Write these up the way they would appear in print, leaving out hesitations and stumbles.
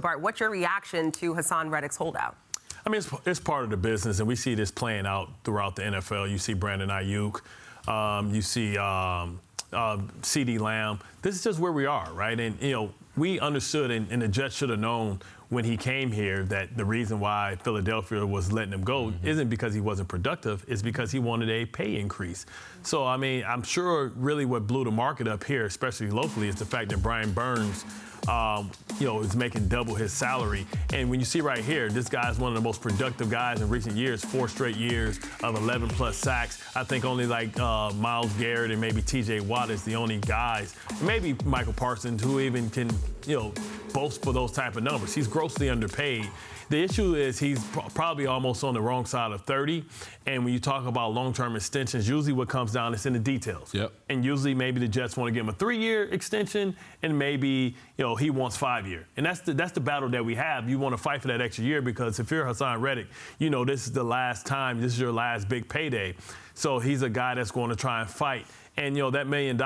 Bart, what's your reaction to Haason Reddick's holdout? I mean, it's part of the business, and we see this playing out throughout the NFL. You see Brandon Ayuk, you see CeeDee Lamb. This is just where we are, right? And, you know, we understood, and the Jets should have known when he came here that the reason why Philadelphia was letting him go isn't because he wasn't productive, it's because he wanted a pay increase. So, I mean, I'm sure really what blew the market up here, especially locally, is the fact that Brian Burns is making double his salary. And when you see right here, this guy's one of the most productive guys in recent years, 4 straight years of 11+ sacks. I think only like Myles Garrett and maybe TJ Watt is the only guys, maybe Michael Parsons, who even can, boast for those type of numbers. He's grossly underpaid. The issue is he's probably almost on the wrong side of 30. And when you talk about long-term extensions, usually what comes down is in the details. Yep. And usually maybe the Jets want to give him a 3-year extension, and maybe he wants 5-year. And that's the battle that we have. You want to fight for that extra year because if you're Haason Reddick, this is the last time, this is your last big payday. So he's a guy that's going to try and fight. And, that $1 million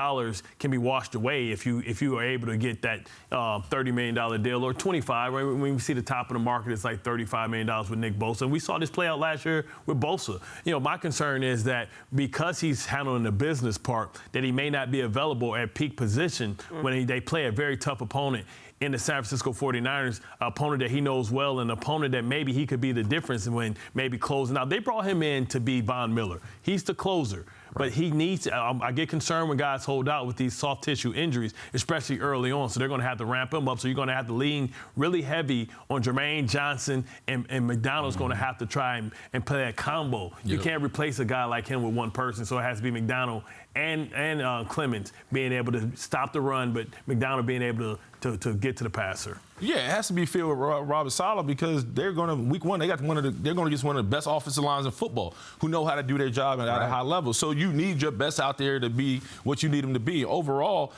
can be washed away if you are able to get that $30 million deal or 25. Right? When we see the top of the market, it's like $35 million with Nick Bosa. And we saw this play out last year with Bosa. My concern is that because he's handling the business part, that he may not be available at peak position when they play a very tough opponent in the San Francisco 49ers, an opponent that he knows well, an opponent that maybe he could be the difference when maybe closing out. They brought him in to be Von Miller. He's the closer. But he needs to, I get concerned when guys hold out with these soft tissue injuries, especially early on. So they're going to have to ramp him up. So you're going to have to lean really heavy on Jermaine Johnson, and McDonald's going to have to try and play that combo. Yep. You can't replace a guy like him with one person. So it has to be McDonald and Clemens being able to stop the run, but McDonald being able to get to the passer. Yeah, it has to be filled with Robert Saleh because they're going to week one. They're going to get one of the best offensive lines in football who know how to do their job at a high level. So you need your best out there to be what you need them to be. Overall,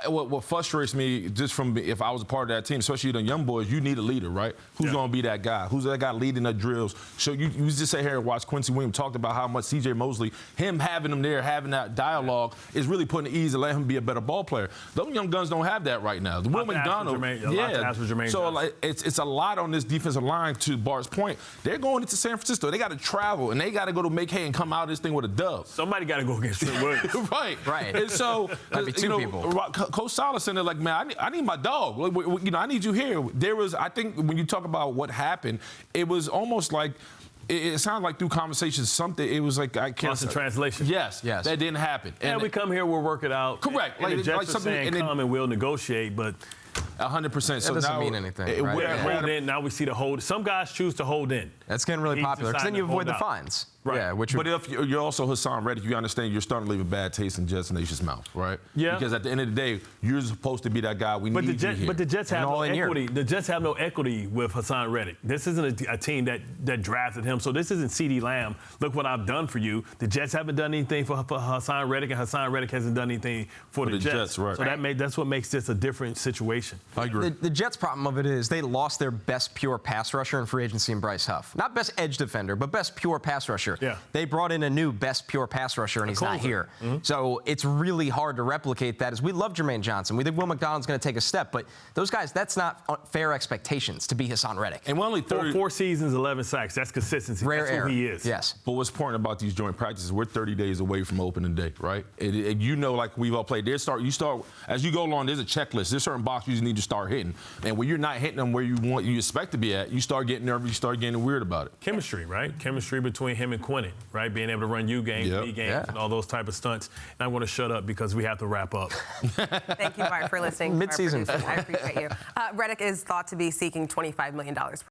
what frustrates me just from if I was a part of that team, especially the young boys, you need a leader, right? Who's going to be that guy? Who's that guy leading the drills? So you just sit here and watch Quincy Williams talked about how much C.J. Mosley, him having him there, having that dialogue is really putting ease and let him be a better ball player. Those young guns don't have that right now. Will McDonald, it's a lot on this defensive line. To Bart's point, they're going into San Francisco. They got to travel and they got to go to make hay and come out of this thing with a dove. Somebody got to go against Trent Williams. Right. And so that'd be two people. Coach Saleh said, like, man, I need my dog. I need you here. There was, I think, when you talk about what happened, it was almost like, it sounded like through conversations, something, it was like, I can't. Lost in translation. Yes, that didn't happen. And we come here, we'll work it out. Correct. And the Jets are saying, come and we'll negotiate, but 100%. So that doesn't now, mean anything. We're hold in. Now we see the hold. Some guys choose to hold in. That's getting really popular because then you avoid the fines. Right. Yeah, but if you're also Haason Reddick, you understand you're starting to leave a bad taste in Jets Nation's mouth, right? Yeah. Because at the end of the day, you're supposed to be that guy. We need you here. But the Jets have no equity. The Jets have no equity with Haason Reddick. This isn't a team that drafted him. So this isn't CeeDee Lamb. Look what I've done for you. The Jets haven't done anything for Haason Reddick, and Haason Reddick hasn't done anything for the Jets. Right. So that's what makes this a different situation. I agree. The Jets' problem of it is they lost their best pure pass rusher in free agency in Bryce Huff. Not best edge defender, but best pure pass rusher. Yeah. They brought in a new best pure pass rusher, and he's not here. So it's really hard to replicate that. As we love Jermaine Johnson. We think Will McDonald's going to take a step, but those guys, that's not fair expectations to be Haason Reddick. And we're only 4 seasons, 11 sacks. That's consistency. Rare that's air. Who he is. Yes. But what's important about these joint practices, we're 30 days away from opening day, right? And like we've all played, you start as you go along. There's a checklist. There's certain boxes you need to start hitting, and when you're not hitting them where you expect to be at, you start getting nervous. You start getting weird about it. Chemistry, right? Chemistry between him and Quinnen, right? Being able to run U games, B games, and all those type of stunts. And I'm going to shut up because we have to wrap up. Thank you, Bart, for listening. Mid-season. I appreciate you. Reddick is thought to be seeking $25 million.